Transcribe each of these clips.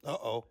Uh-oh.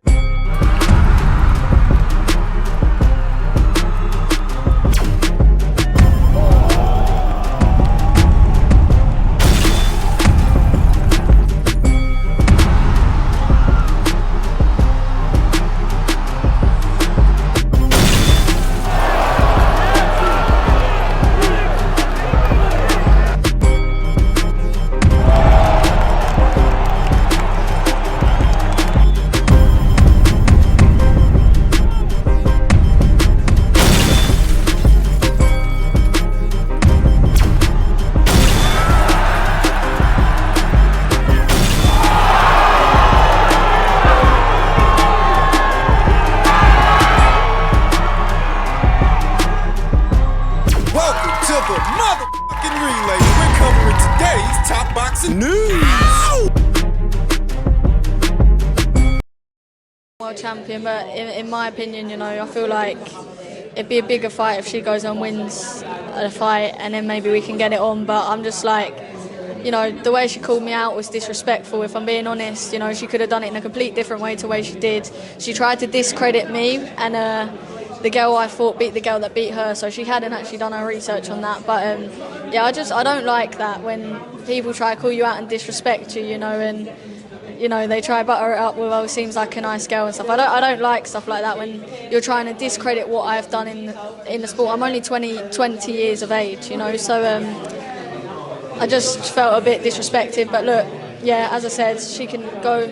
World champion, but in my opinion, you know, I feel like it'd be a bigger fight if she goes and wins a fight, and then maybe we can get it on. But I'm just like, you know, the way she called me out was disrespectful. If I'm being honest, you know, she could have done it in a complete different way to the way she did. She tried to discredit me, and the girl I fought beat the girl that beat her, so she hadn't actually done her research on that. But yeah, I don't like that when people try to call you out and disrespect you, you know, and you know, they try to butter it up with, oh, seems like a nice girl and stuff. I don't like stuff like that when you're trying to discredit what I've done in the sport. I'm only 20 years of age, you know, so I just felt a bit disrespected. But look, yeah, as I said, she can go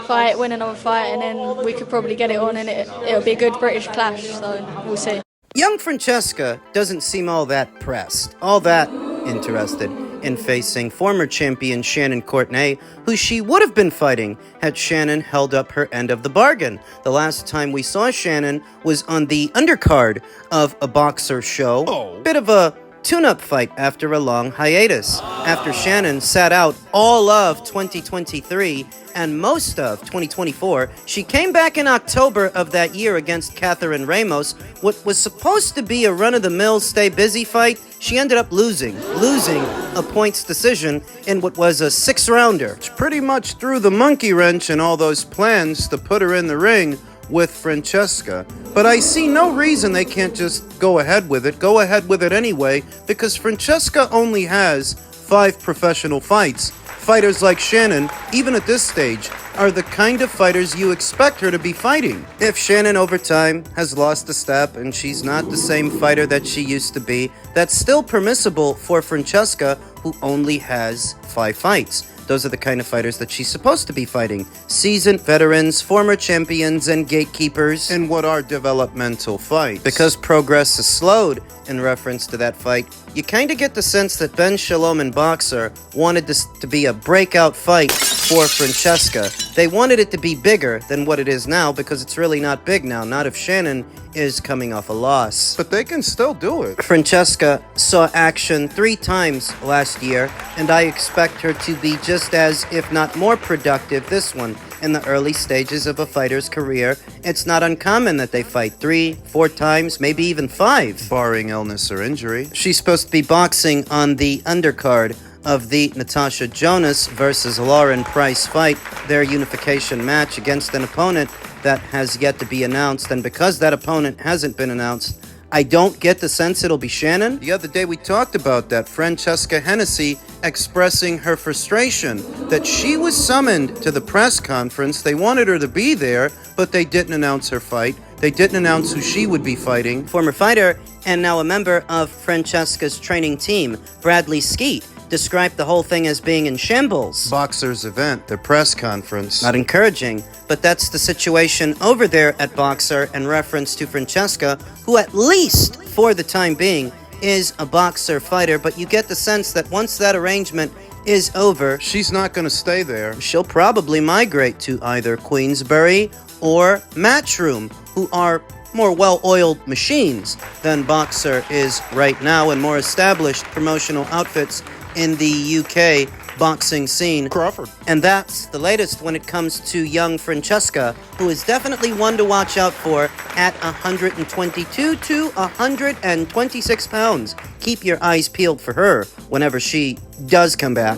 fight, win another fight, and then we could probably get it on, and it'll be a good British clash, so we'll see. Young Francesca doesn't seem all that pressed, all that interested in facing former champion Shannon Courtenay, who she would have been fighting had Shannon held up her end of the bargain. The last time we saw Shannon was on the undercard of a boxer show. Bit of a tune-up fight after a long hiatus. After Shannon sat out all of 2023 and most of 2024, she came back in October of that year against Catherine Ramos. What was supposed to be a run-of-the-mill stay-busy fight, she ended up losing a points decision in what was a 6-rounder. Which pretty much threw the monkey wrench in all those plans to put her in the ring with Francesca. But I see no reason they can't just go ahead with it anyway, because Francesca only has 5 professional fights. Fighters like Shannon, even at this stage, are the kind of fighters you expect her to be fighting. If Shannon over time has lost a step and she's not the same fighter that she used to be, that's still permissible for Francesca, who only has 5 fights. Those are the kind of fighters that she's supposed to be fighting. Seasoned veterans, former champions, and gatekeepers in what are developmental fights. Because progress is slowed in reference to that fight, you kind of get the sense that Ben Shalom and Boxer wanted this to be a breakout fight for Francesca. They wanted it to be bigger than what it is now, because it's really not big now, not if Shannon is coming off a loss. But they can still do it. Francesca saw action 3 times last year, and I expect her to be just as, if not more productive this one. In the early stages of a fighter's career, it's not uncommon that they fight 3, 4 times, maybe even 5. Barring illness or injury. She's supposed to be boxing on the undercard of the Natasha Jonas versus Lauren Price fight, their unification match against an opponent that has yet to be announced. And because that opponent hasn't been announced, I don't get the sense it'll be Shannon. The other day we talked about that, Francesca Hennessy expressing her frustration that she was summoned to the press conference. They wanted her to be there, but they didn't announce her fight. They didn't announce who she would be fighting. Former fighter and now a member of Francesca's training team, Bradley Skeet, described the whole thing as being in shambles. Boxer's event, their press conference. Not encouraging, but that's the situation over there at Boxer in reference to Francesca, who at least, for the time being, is a Boxer fighter, but you get the sense that once that arrangement is over, she's not going to stay there. She'll probably migrate to either Queensbury or Matchroom, who are more well-oiled machines than Boxer is right now, and more established promotional outfits in the UK boxing scene. Crawford. And that's the latest when it comes to young Francesca, who is definitely one to watch out for at 122 to 126 pounds. Keep your eyes peeled for her whenever she does come back.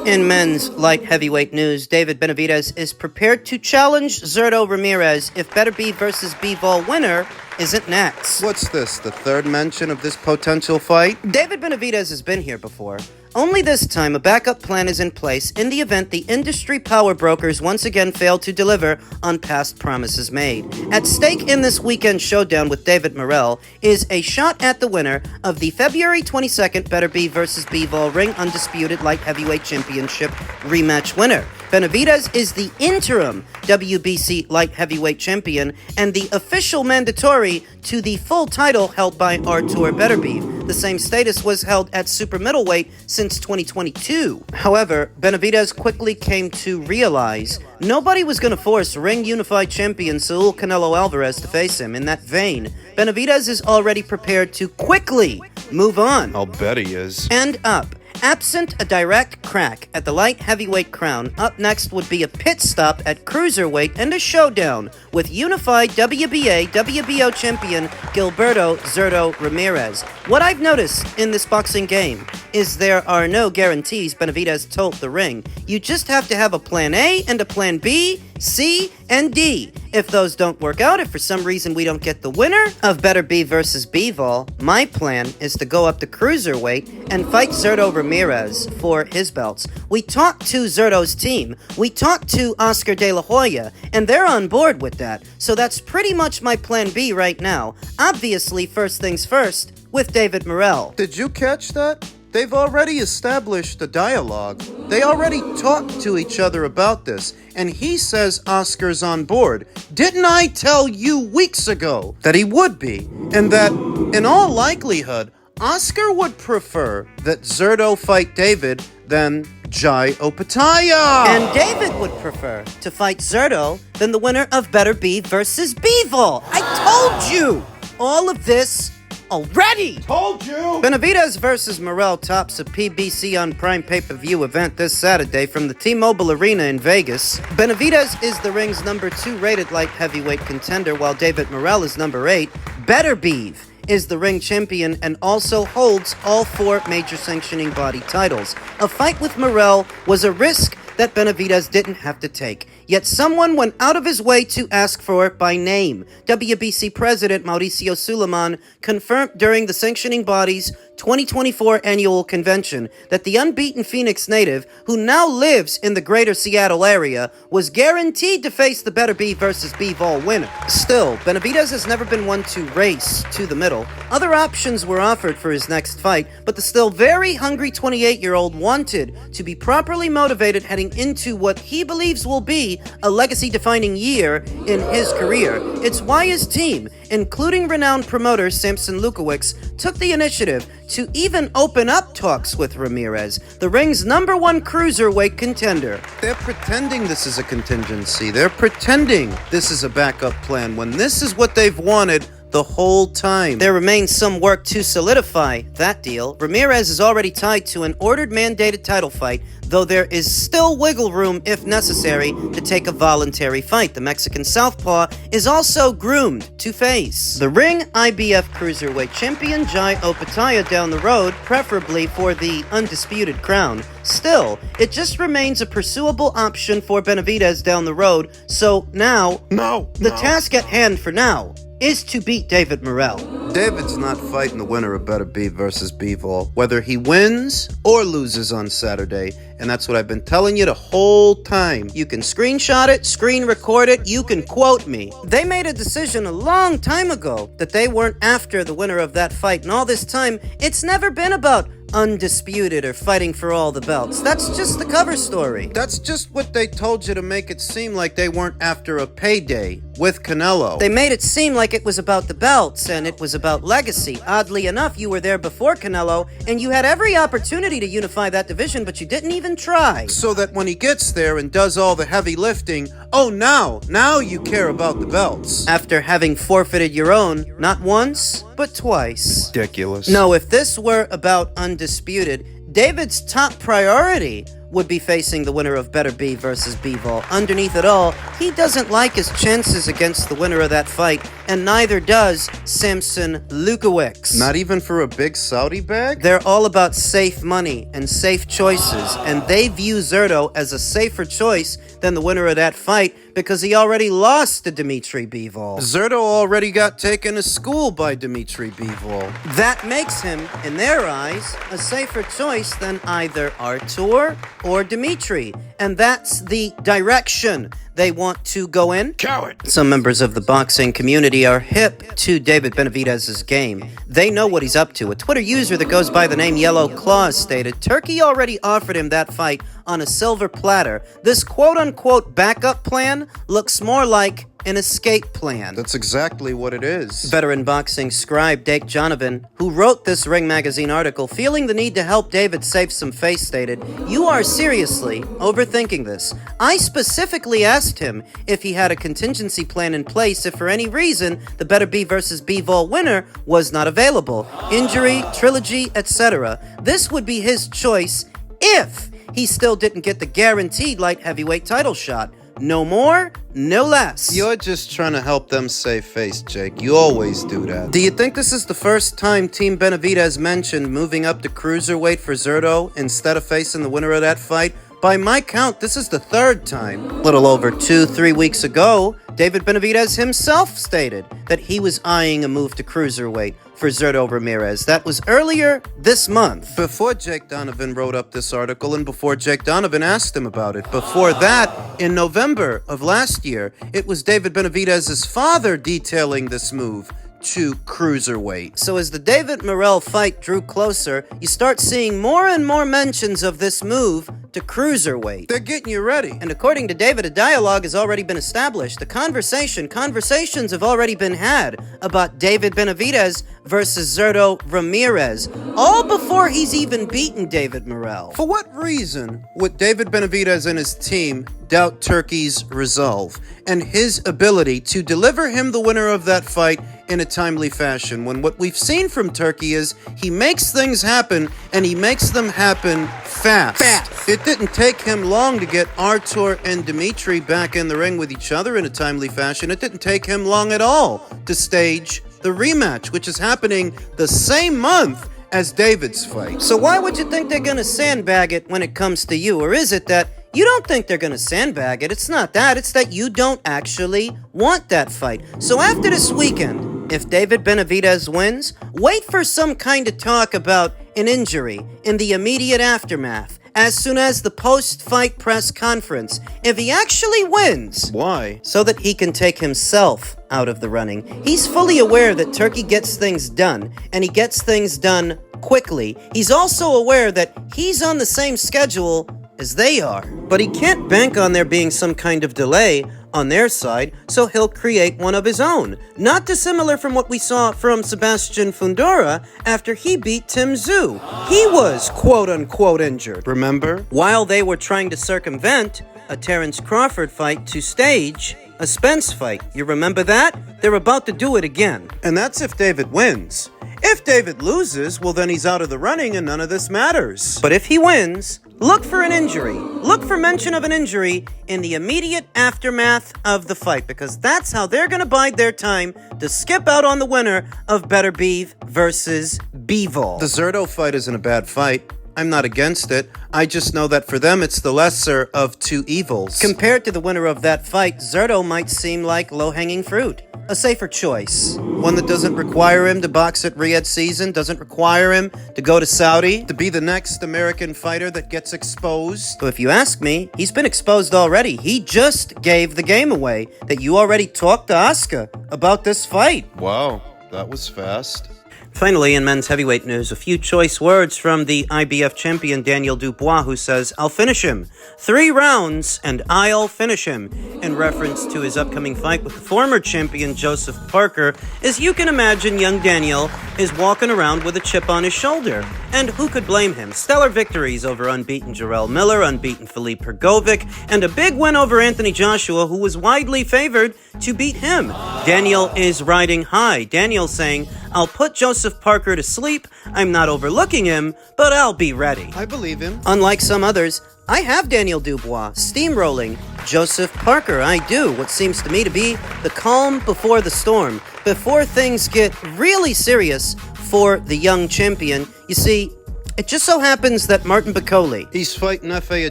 In men's light heavyweight news, David Benavidez is prepared to challenge Zurdo Ramirez if Better Be vs. Bivol winner isn't next. What's this, the third mention of this potential fight? David Benavidez has been here before. Only this time, a backup plan is in place in the event the industry power brokers once again fail to deliver on past promises made. At stake in this weekend showdown with David Morrell is a shot at the winner of the February 22nd Better Be vs. Bivol Ring Undisputed Light Heavyweight Championship rematch winner. Benavidez is the interim WBC Light Heavyweight Champion and the official mandatory to the full title held by Artur Beterbiev. The same status was held at super middleweight since 2022. However, Benavidez quickly came to realize nobody was going to force Ring Unified Champion Saul Canelo Alvarez to face him. In that vein, Benavidez is already prepared to quickly move on. I'll bet he is. And up. Absent a direct crack at the light heavyweight crown, up next would be a pit stop at cruiserweight and a showdown with unified WBA WBO champion Gilberto Zurdo Ramirez. What I've noticed in this boxing game is there are no guarantees, Benavidez told The Ring. You just have to have a plan A and a plan B, C, and D. If those don't work out, if for some reason we don't get the winner of Better Be vs. Bivol, my plan is to go up to cruiserweight and fight Zurdo Ramirez for his belts. We talked to Zurdo's team, we talked to Oscar De La Hoya, and they're on board with that. So that's pretty much my plan B right now. Obviously, first things first, with David Morrell. Did you catch that? They've already established a dialogue. They already talked to each other about this, and he says Oscar's on board. Didn't I tell you weeks ago that he would be? And that, in all likelihood, Oscar would prefer that Zurdo fight David than Jai Opataya. And David would prefer to fight Zurdo than the winner of Better Be vs. Bivol. I told you all of this already! Told you! Benavidez vs. Morrell tops a PBC on Prime pay-per-view event this Saturday from the T-Mobile Arena in Vegas. Benavidez is the ring's #2 rated light heavyweight contender, while David Morrell is #8. Beterbiev is the ring champion and also holds all 4 major sanctioning body titles. A fight with Morrell was a risk that Benavidez didn't have to take, yet someone went out of his way to ask for it by name. WBC President Mauricio Suleiman confirmed during the sanctioning body's 2024 annual convention that the unbeaten Phoenix native, who now lives in the greater Seattle area, was guaranteed to face the Better Be vs. Bivol winner. Still, Benavidez has never been one to race to the middle. Other options were offered for his next fight, but the still very hungry 28-year-old wanted to be properly motivated heading into what he believes will be a legacy-defining year in his career. It's why his team, including renowned promoter Samson Lukowicz, took the initiative to even open up talks with Ramirez, the ring's #1 cruiserweight contender. They're pretending this is a contingency. They're pretending this is a backup plan when this is what they've wanted the whole time. There remains some work to solidify that deal. Ramirez is already tied to an ordered mandated title fight, though there is still wiggle room if necessary to take a voluntary fight. The Mexican southpaw is also groomed to face the Ring IBF Cruiserweight Champion Jai Opataya down the road, preferably for the undisputed crown. Still, it just remains a pursuable option for Benavidez down the road, so now, the task at hand for now is to beat David Morrell. David's not fighting the winner of Better Be vs. Bivol, whether he wins or loses on Saturday, and that's what I've been telling you the whole time. You can screenshot it, screen record it, you can quote me. They made a decision a long time ago that they weren't after the winner of that fight, and all this time, it's never been about undisputed or fighting for all the belts. That's just the cover story. That's just what they told you to make it seem like they weren't after a payday with Canelo. They made it seem like it was about the belts and it was about legacy. Oddly enough, you were there before Canelo and you had every opportunity to unify that division, but you didn't even try. So that when he gets there and does all the heavy lifting, oh, now you care about the belts. After having forfeited your own, not once, but twice. Ridiculous. No, if this were about undisputed, David's top priority would be facing the winner of Beterbiev versus Bivol. Underneath it all, he doesn't like his chances against the winner of that fight, and neither does Samson Lukowicz. Not even for a big Saudi bag? They're all about safe money and safe choices, and they view Zurdo as a safer choice than the winner of that fight because he already lost to Dmitry Bivol. Zurdo already got taken to school by Dmitry Bivol. That makes him, in their eyes, a safer choice than either Artur or Dmitry, and that's the direction they want to go in. Coward! Some members of the boxing community are hip to David Benavidez's game. They know what he's up to. A Twitter user that goes by the name Yellow Claws stated, Turkey already offered him that fight on a silver platter. This quote-unquote backup plan looks more like an escape plan. That's exactly what it is. Veteran boxing scribe Dake Jonovan, who wrote this Ring Magazine article, feeling the need to help David save some face, stated, "You are seriously overthinking this. I specifically asked him if he had a contingency plan in place if for any reason the Beterbiev versus Bivol winner was not available. Injury, trilogy, etc. This would be his choice if he still didn't get the guaranteed light heavyweight title shot. No more, no less." You're just trying to help them save face, Jake. You always do that. Do you think this is the first time Team Benavidez mentioned moving up to cruiserweight for Zurdo instead of facing the winner of that fight? By my count, this is the third time. Little over 2-3 weeks ago, David Benavidez himself stated that he was eyeing a move to cruiserweight for Zurdo Ramirez. That was earlier this month. Before Jake Donovan wrote up this article and before Jake Donovan asked him about it. Before that, in November of last year, it was David Benavidez's father detailing this move to cruiserweight. So as the David Morrell fight drew closer, you start seeing more and more mentions of this move to cruiserweight. They're getting you ready. And according to David, a dialogue has already been established. Conversations have already been had about David Benavidez versus Zurdo Ramirez, all before he's even beaten David Morrell. For what reason would David Benavidez and his team doubt Turkey's resolve and his ability to deliver him the winner of that fight in a timely fashion, when what we've seen from Turkey is he makes things happen and he makes them happen fast. It didn't take him long to get Artur and Dmitry back in the ring with each other in a timely fashion. It didn't take him long at all to stage the rematch, which is happening the same month as David's fight. So why would you think they're gonna sandbag it when it comes to you? Or is it that you don't think they're gonna sandbag it? It's not that, it's that you don't actually want that fight. So after this weekend, if David Benavidez wins, wait for some kind of talk about an injury in the immediate aftermath, as soon as the post-fight press conference, if he actually wins. Why? So that he can take himself out of the running. He's fully aware that Turkey gets things done, and he gets things done quickly. He's also aware that he's on the same schedule as they are. But he can't bank on there being some kind of delay on their side, so he'll create one of his own. Not dissimilar from what we saw from Sebastian Fundora after he beat Tim Tszyu. He was quote-unquote injured. Remember? While they were trying to circumvent a Terence Crawford fight to stage a Spence fight. You remember that? They're about to do it again. And that's if David wins. If David loses, well then he's out of the running and none of this matters. But if he wins, look for an injury. Look for mention of an injury in the immediate aftermath of the fight, because that's how they're going to bide their time to skip out on the winner of Beterbiev versus Bivol. The Zurdo fight isn't a bad fight. I'm not against it. I just know that for them, it's the lesser of two evils. Compared to the winner of that fight, Zurdo might seem like low-hanging fruit. A safer choice. One that doesn't require him to box at Riyadh season, doesn't require him to go to Saudi, to be the next American fighter that gets exposed. So if you ask me, he's been exposed already. He just gave the game away that you already talked to Asuka about this fight. Wow, that was fast. Finally, in men's heavyweight news, a few choice words from the IBF champion Daniel Dubois, who says, "I'll finish him. 3 rounds, and I'll finish him," in reference to his upcoming fight with the former champion Joseph Parker. As you can imagine, young Daniel is walking around with a chip on his shoulder. And who could blame him? Stellar victories over unbeaten Jarrell Miller, unbeaten Filip Hrgovic, and a big win over Anthony Joshua, who was widely favored to beat him. Daniel is riding high. Daniel saying, "I'll put Joseph Parker to sleep. I'm not overlooking him, but I'll be ready." I believe him. Unlike some others, I have Daniel Dubois steamrolling Joseph Parker. I do. What seems to me to be the calm before the storm. Before things get really serious for the young champion. You see, it just so happens that Martin Bakole, He's fighting Efe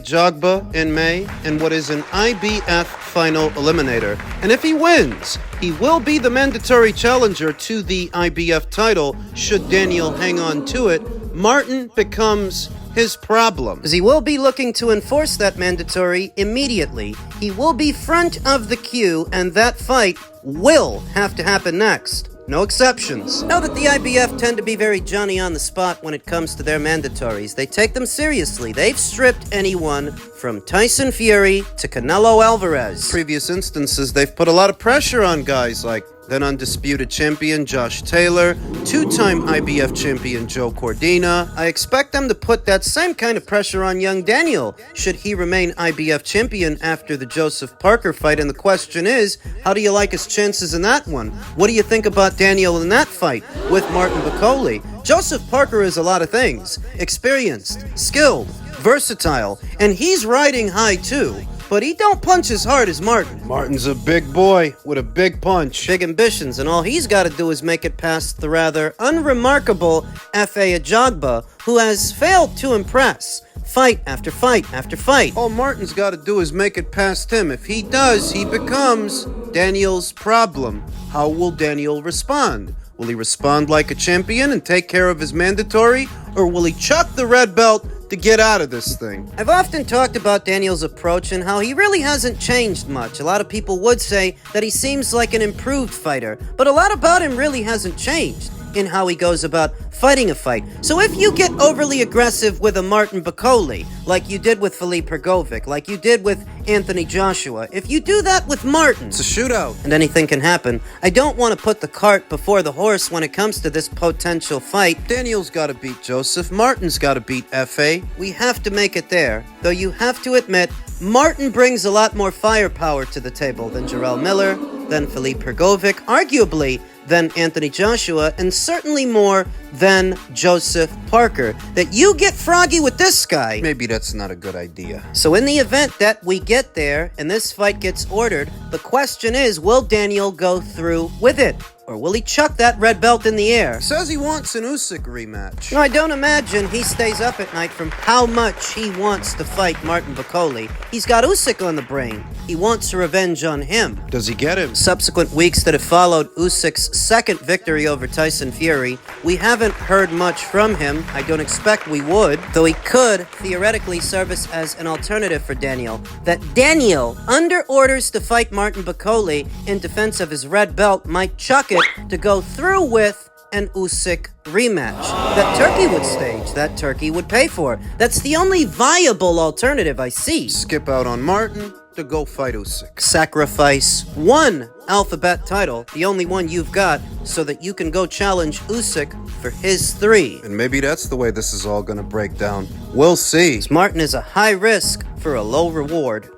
Ajagba in May in what is an IBF final eliminator. And if he wins, he will be the mandatory challenger to the IBF title. Should Daniel hang on to it, Martin becomes his problem. as he will be looking to enforce that mandatory immediately. He will be front of the queue, and that fight will have to happen next. No exceptions. Know that the IBF tend to be very Johnny on the spot when it comes to their mandatories. They take them seriously. They've stripped anyone from Tyson Fury to Canelo Alvarez. Previous instances, they've put a lot of pressure on guys like then undisputed champion Josh Taylor, two-time IBF champion Joe Courtenay. I expect them to put that same kind of pressure on young Daniel, should he remain IBF champion after the Joseph Parker fight. And the question is, how do you like his chances in that one? What do you think about Daniel in that fight with Martin Bakole? Joseph Parker is a lot of things. Experienced, skilled, versatile, and he's riding high too. But he don't punch as hard as Martin. Martin's a big boy with a big punch. Big ambitions, and all he's got to do is make it past the rather unremarkable Efe Ajagba, who has failed to impress fight after fight after fight. All Martin's got to do is make it past him. If he does, he becomes Daniel's problem. How will Daniel respond? Will he respond like a champion and take care of his mandatory? Or will he chuck the red belt to get out of this thing? I've often talked about Daniel's approach and how he really hasn't changed much. A lot of people would say that he seems like an improved fighter, but a lot about him really hasn't changed in how he goes about fighting a fight. So if you get overly aggressive with a Martin Bakole, like you did with Filip Hrgovic, like you did with Anthony Joshua, if you do that with Martin, It's a shootout. and anything can happen, I don't want to put the cart before the horse when it comes to this potential fight. Daniel's got to beat Joseph. Martin's got to beat Efe. We have to make it there, though you have to admit, Martin brings a lot more firepower to the table than Jarrell Miller, than Filip Hrgovic, arguably than Anthony Joshua, and certainly more than Joseph Parker. That you get froggy with this guy. Maybe that's not a good idea. So in the event that we get there and this fight gets ordered, the question is, will Daniel go through with it? Or will he chuck that red belt in the air? Says he wants an Usyk rematch. No, I don't imagine he stays up at night from how much he wants to fight Martin Bakole. He's got Usyk on the brain. He wants revenge on him. Does he get him? Subsequent weeks that have followed Usyk's second victory over Tyson Fury, we haven't heard much from him. I don't expect we would, though he could theoretically service as an alternative for Daniel. That Daniel, under orders to fight Martin Bakole in defense of his red belt, might chuck it to go through with an Usyk rematch. That Turkey would stage, that Turkey would pay for. That's the only viable alternative I see. Skip out on Martin to go fight Usyk. Sacrifice one alphabet title, the only one you've got, so that you can go challenge Usyk for his 3. And maybe that's the way this is all gonna break down. We'll see. Martin is a high risk for a low reward.